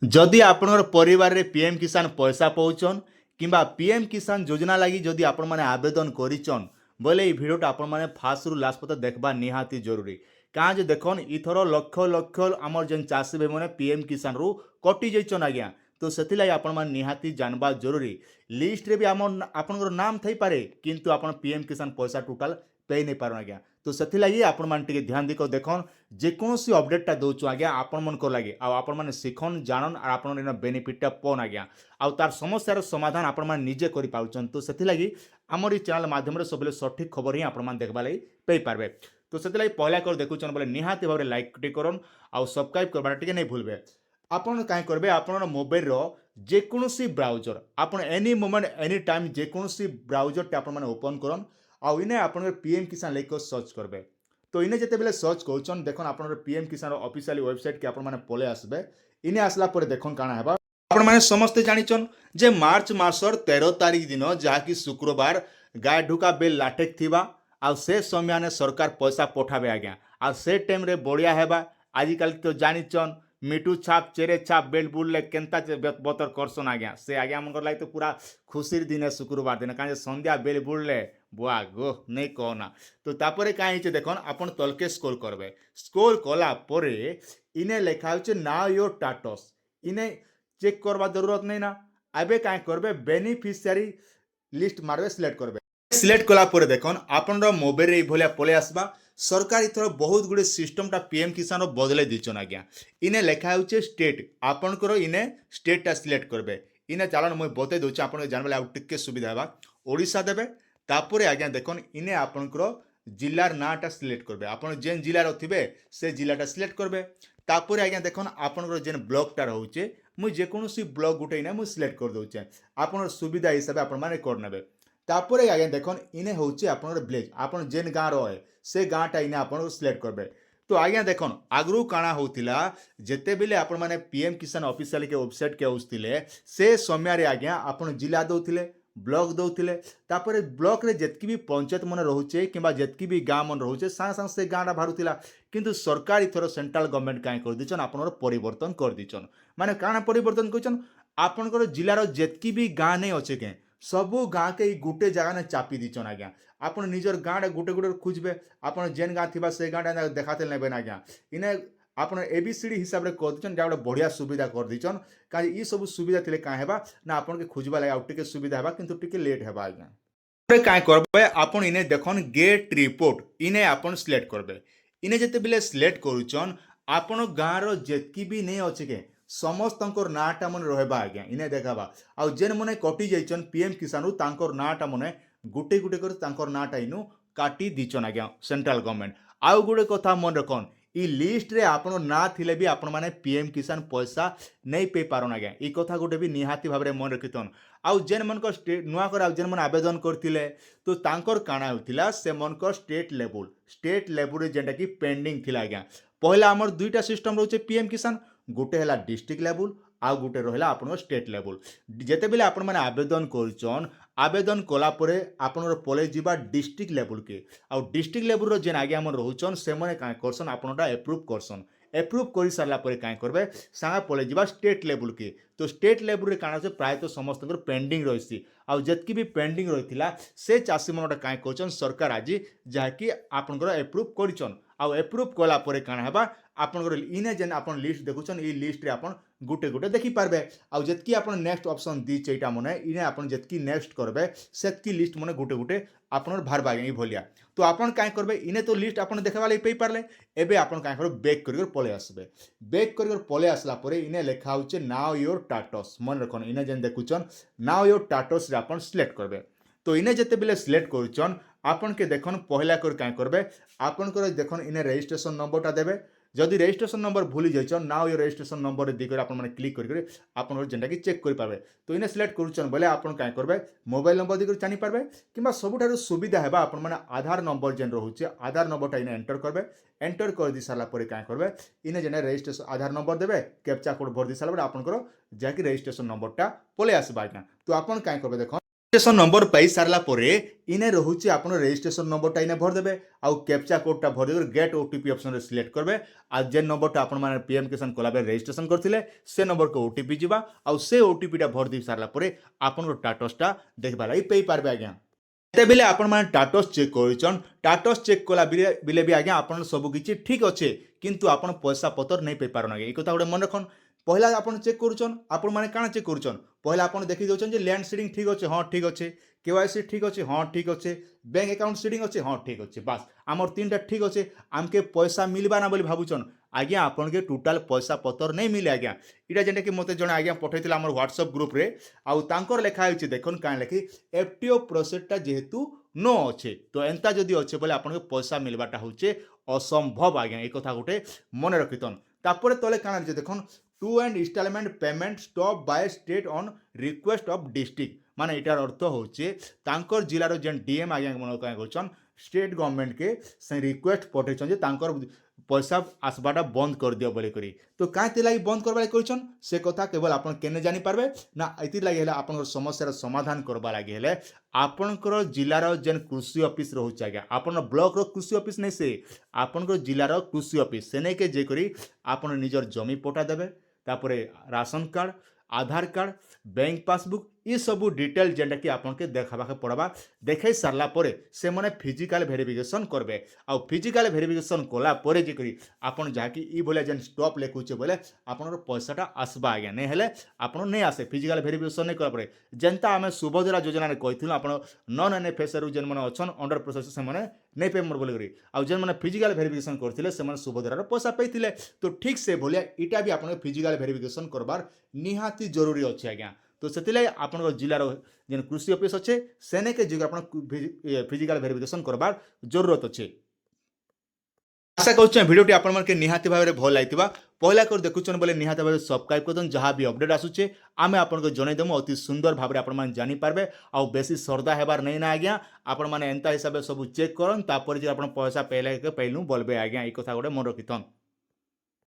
जदि आपणकर परिवार रे पीएम किसान पैसा पाउछन किंबा पीएम किसान योजना लगी जदि आपण माने आवेदन करिछन बोले ये भिडियोटा आपण माने फास्ट रु लास्ट पता देखबा निहाती जरूरी। काँ जे देखन इथर लक्ष लक्ष आमर जेन चाषी भाई माने पीएम किसान रु कटि जाइछन आज्ञा। तो सेथिलागि आपण माने निहाती जानबा जरूरी। लिस्ट रे भी आमर आपणकर नाम थई पारे किंतु आपण पीएम किसान पैसा टोटल पे नहीं पारन आज्ञा। तो सेथिलागि आपण माने टिके ध्यान दिको देखन जेकोसी अपडेटटा दउछु आज्ञा आपण मनकर लागि आ आपण माने सिखन जानन आ आपण इन बेनिफिटटा पन आज्ञा आ तार समस्यार समाधान आपण माने निजे करि पाउछन। तो सेथिलागि हमर ई चैनल माध्यम रे सबले सठिक खबर ही आपण माने देखबा लागि पेई पारबे। तो सेथिलागि पहला कर देखुछन बोले निहाती भाबरे लाइक टे करन आ सब्सक्राइब करबाटा टिके नै भूलबे। आपण काई करबे आपण मोबाइल रो जेकोसी ब्राउजर आपण एनी मोमेंट एनी टाइम जेकोसी ब्राउजर टे आपण माने ओपन करन आ इने आपण पीएम किसान लेख सर्च करबे। तो इने जिते बेले सर्च कौन देखन आप पीएम किसान ऑफिशियल वेबसाइट के आपण पले आसबे। इने आसला पर देखन काना हेबा आपण माने समस्त जानिछन जे मार्च मासर 13 तारिख दिन जहाँकि शुक्रवार गाय ढुका बेल लाटेक थिबा आ से समय ने सरकार पैसा पठाबे आज्ञा आ से टाइम रे बढ़िया हेबा। आजिकल तो जानिछन मिठू छाप चेरे छाप बेल बुलले केनता बतर करसन आज्ञा से आज्ञा मन लाग तो पूरा खुशीर दिन शुक्रवार दिन कहीं संध्या बेल बुलले बुआ गो नहीं कहना। तो तापर कहीं देखन आपन तलके स्क्रोल करबे स्क्रोल कला परे इने लिखा होचे नाउ योर स्टेटस इने चेक करबा जरूरत नहीं ना। आबे कहीं करबे बेनिफिशियरी लिस्ट मारबे सिलेक्ट करबे सिलेक्ट कला परे देखन आपन मोबाइल रे भलिया पले आसबा। सरकार इथर बहुत गुड़े सिस्टमटा पीएम किसान बदले दीचन आज्ञा। इने लिखा होचे स्टेट आपनकर इने स्टेटटा सिलेक्ट करबे। इने चालन मुझे बतई दूचे आप जानबे आउ टिके सुविधा हेबा ओडिशा देबे। तापरे आज्ञा देखन इने आपनकर जिलार नाटा सिलेक्ट करबे आपन जेन जिलार थिबे से जिलाटा सिलेक्ट करबे। तापरे आज्ञा देखन आपनकर जेन ब्लॉकटा रहउचे मुझे जेकोसी ब्लॉक गुटे इने मुझे सिलेक्ट कर दउचे आपन सुविधा हिसाब आपण माने कर नेबे। तापरे आज्ञा देखन इने होचे आपनकर विलेज आपन जेन गाँ रहे से गाँटा इने आपन सिलेक्ट करबे। तो आज्ञा देखन आगरू काଣା होतिला जेते बेले आपण माने पीएम किसान ऑफिशियल के वेबसाइट के आउथिले से समय रे आज्ञा आपण जिला दउथिले ब्लॉक दउथिले तापरे ब्लॉक रे जेतकी भी पंचायत मन रहउचे किबा जेतकी भी गाँ मन रहउचे सांग सांग से गाँटा बारुथिला किंतु सरकार इथर सेंट्रल गवर्नमेंट काई कर दिचन आपनर परिवर्तन कर दिचन। माने काଣା परिवर्तन कइचन आपनकर जिलार जेतकी भी गाँ नै अछे के सबू गाँ के गुटे जगह ने चापी दीचन आज्ञा। आपन निजर गाँटा गुटे गुटे खोजबे आपन जेन गाँ थिबा से गाँटा देखाते नेबे आज्ञा। इने आपन एबीसीडी हिसाब रे कर दिचन जा बढ़िया सुविधा कर दिचन काहे ई सब सुविधा थिले का हेबा ना आपन के खोजबा लागे आउ टिके सुविधा हेबा किंतु टिके लेट हेबा आज्ञा। रे काय करबे आपन इने देखन गेट रिपोर्ट इने आपन सिलेक्ट करबे। इने जते बेले सिलेक्ट करूचन आपन गाँ रो जेतकी भी नै अछि के समस्तंकर नाटा मन रहबा आज्ञा इने देखाबा आ जेन मने कटि जाइचन पीएम किसानु तांकर नाटा मने गुटे गुटे कर तांकर नाटा इनु काटी दिचन आज्ञा सेंट्रल गवर्नमेंट। आउ गुटे कथा मन रखन ई लिस्ट रे आपन ना थिले भी आपण माने पीएम किसान पैसा नहीं पे पारन आज्ञा ई कथा गुटे भी निहाती भाबरे मन रखितन। आउ जेन मनकर स्टेट नुआ कर जेन मन आवेदन करथिले तो तांकर काଣା होतिला से मनकर स्टेट लेवल रे जेंटा की पेंडिंग थिला आज्ञा। पहला हमर दुईटा सिस्टम रहउचे पीएम किसान गोटे हला डिस्ट्रिक्ट लेवल आउ गोटे रहिला आपन स्टेट लेवल। जेते बेले आपण माने आवेदन करचन आवेदन कला परे आपन पले जिबा डिस्ट्रिक्ट लेवल के आउ डिस्ट्रिक्ट लेवल रो जेन आगे हमन रहउचन से माने का करसन आपनटा अप्रूव करसन अप्रूव कर सारा पर काय करबे सांगा पले जिबा स्टेट लेवल के। तो स्टेट लेवल रे काଣା से प्राय तो समस्त पेंडिंग रहिसी आउ जेतकी भी पेंडिंग रहिथिला से चासी मनटा काय करचन सरकार आज जाकी आपनकर अप्रूव करचन आउ अप्रूव कला परे काଣା हेबा आपनकर इने जेन आपन लिस्ट देखुचन ई लिस्ट रे आपन गुटे गुटे देखि पारबे आउ जेतकी आपन नेक्स्ट ऑप्शन दी चेटा मने इने आपन जेतकी नेक्स्ट करबे सेतकी लिस्ट मने गुटे गुटे आपन भारबा ई भलिया। तो आपन काय करबे इने तो लिस्ट आपन देखबा लई पेई पारले एबे आपन काय करबे बैक करिकर पले आसबे। बैक करिकर पले आसला परे इने लेखा होचे नाउ योर स्टेटस मन रखन इने जेन देखुचन नाउ योर स्टेटस रे आपन सिलेक्ट करबे। तो इने जेते बेले सिलेक्ट करूचन आपन के देखन पहला कर काय करबे आपन कर देखन इने रजिस्ट्रेशन नंबरटा देबे। जदि रजिस्ट्रेशन नंबर भूली जाइछन नाउ योर रजिस्ट्रेशन नंबर दिगरे आपन माने क्लिक करके आपन जेंटा कि चेक कर पारबे। तो इने सिलेक्ट करूचन बोले आपन काय करबे मोबाइल नंबर दिगरे जानि पारबे किबा सबुठारु सुविधा हेबा आपन माने आधार नंबर जेन रहउचे आधार नंबरटा इने एंटर करबे। एंटर कर दी सारा परे काय करबे इने जेने रजिस्ट्रेशन आधार नंबर देबे कैप्चा कोड भर दी सारा परे आपनकर जाकि रजिस्ट्रेशन नंबरटा पले आसबा आज्ञा। तो आपन काय करबे देखो ରେଜିଷ୍ଟ୍ରେସନ ନମ୍ବର ପାଇ ସାରିଲା ପରେ ଇନେ ରହୁଛି ଆପଣ ରେଜିଷ୍ଟ୍ରେସନ ନମ୍ବରଟା ଇନେ ଭରିଦେବେ ଆଉ କ୍ୟାପଚା କୋଡଟା ଭରିଦେବେ ଗେଟ୍ ଓଟିପି ଅପସନରେ ସିଲେକ୍ଟ କରିବେ ଆଉ ଯେନ୍ ନମ୍ବରଟା ଆପଣମାନେ ପିଏମ୍ କିଷାନ କଲାବେଳେ ରେଜିଷ୍ଟ୍ରେସନ କରିଥିଲେ ସେ ନମ୍ବରକୁ ଓଟିପି ଯିବା ଆଉ ସେ ଓଟିପିଟା ଭରି ଦେଇ ସାରିଲା ପରେ ଆପଣଙ୍କର ଟାଟସଟା ଦେଖିବା ଲାଗି ପାଇପାରିବେ ଆଜ୍ଞା। ଯେତେବେଳେ ଆପଣମାନେ ଟାଟସ୍ ଚେକ୍ କରିଛନ୍ ଟାଟସ୍ ଚେକ୍ କଲା ବିଲେ ବି ଆଜ୍ଞା ଆପଣଙ୍କର ସବୁକିଛି ଠିକ୍ ଅଛେ କିନ୍ତୁ ଆପଣ ପଇସା ପତର ନେଇ ପାଇପାରନ ଆଜ୍ଞା। ଏଇ କଥା ଗୋଟେ ମନେ ରଖନ୍। ପହିଲା ଆପଣ ଚେକ୍ କରୁଛନ୍ ଆପଣମାନେ କାଣା ଚେକ୍ କରୁଛନ୍ ପହିଲା ଆପଣ ଦେଖି ଦେଉଛନ୍ ଯେ ଲ୍ୟାଣ୍ଡ ସିଡ଼ିଂ ଠିକ୍ ଅଛେ ହଁ ଠିକ୍ ଅଛେ କେୱାଇସି ଠିକ୍ ଅଛେ ହଁ ଠିକ୍ ଅଛେ ବ୍ୟାଙ୍କ ଆକାଉଣ୍ଟ ସିଡ଼ିଂ ଅଛେ ହଁ ଠିକ୍ ଅଛେ ବାସ୍ ଆମର তিনটা ঠিক অছে আমকে পয়সা মিলবা না বলে ভাবুছন আজ্ঞা আপনাকে টোটাল পয়সা পতর নেই মিলে আজ্ঞা। এটা যেটাকি মতো জনে আজ্ঞা পঠাইছিল আমার হোয়াটসঅ্যাপ গ্রুপে আউ তাঙ্কর লেখা হয়েছে দেখুন কাঁ লেখি এফটিও প্রসেসটা যেহেতু নো অছে তো এন্তা যদি অছে বলে আপনাকে পয়সা মিলবাটা হচ্ছে অসম্ভব আজ্ঞা। এই কথা গোটে মনে রখিতন। তারপরে তলে কাଣା আছে দেখুন two and installment payment stop by state on request of district মানে এটার অর্থ হচ্ছে তাঙ্কর জেলার যেন ডিএম আজ্ঞা মনে কাঁ করছন स्टेट गवर्नमेंट के से रिक्वेस्ट पठेछन जे तांकर पैसा आसबाटा बंद कर दियो बोली करी तो काहे लगी बंद करबा करछन से कथा केवल आपन केने जानि पारबे ना एति लागि हेले आपन समस्यार समाधान करबा लागि हेले आपनकर जिल्लार जेन कृषि ऑफिस रहउछ आज्ञा आपन ब्लॉक रो कृषि ऑफिस नै से आपनकर जिल्लार कृषि ऑफिस से नै के जे करी आपन निजर जमी पटा देबे तापरे राशन कार्ड आधार कार्ड बैंक पासबुक ये सबू डिटेल जेनटा कि आपके देखाबाके पड़वा देखाई सारला परे से माने फिजिकल वेरिफिकेशन करबे आ फिजिकल वेरिफिकेशन कला परे जे करी आपन जाकी ई बोले जेन स्टॉप लेखुचे बोले आपनर पैसाटा आसबा आज्ञा नै हेले आपन नै आसे फिजिकल वेरिफिकेशन नै कला परे जेनता आमे सुभद्रा योजना रे कहिथिलु आपन नॉन एनएफएस रु जेन माने अछन अंडर प्रोसेस से माने नै पेमेंट बोले करी आ जेन माने फिजिकल वेरिफिकेशन करथिले से माने सुभद्रा रो पैसा पैथिले तो ठीक से बोले इटा भी आपन फिजिकल वेरिफिकेशन करबार निहाती जरूरी अछि आज्ञा। तो से आप जिलार जेन कृषि ऑफिस अच्छे सेने के जगह आप फिजिकल वेरिफिकेशन करबार जरूरत अच्छे। आशा करुच्छे भिडियोटी आपके निहाती भाव में भल लगी पहला कर देखुन बोले निहाती भाव सब्सक्राइब कर जहाँ भी अपडेट आसूचे आमे आपको जनईदेमु अति सुंदर भाव में आपने जानीपारे आउ बेसी सरदा हेबार नहीं ना आज्ञा आपण मैंने एंता हिसाब से सब चेक करन तापर जे आप पैसा पहले पैलू बोलबे आज्ञा। ये कथा गोटे मन रखिथन।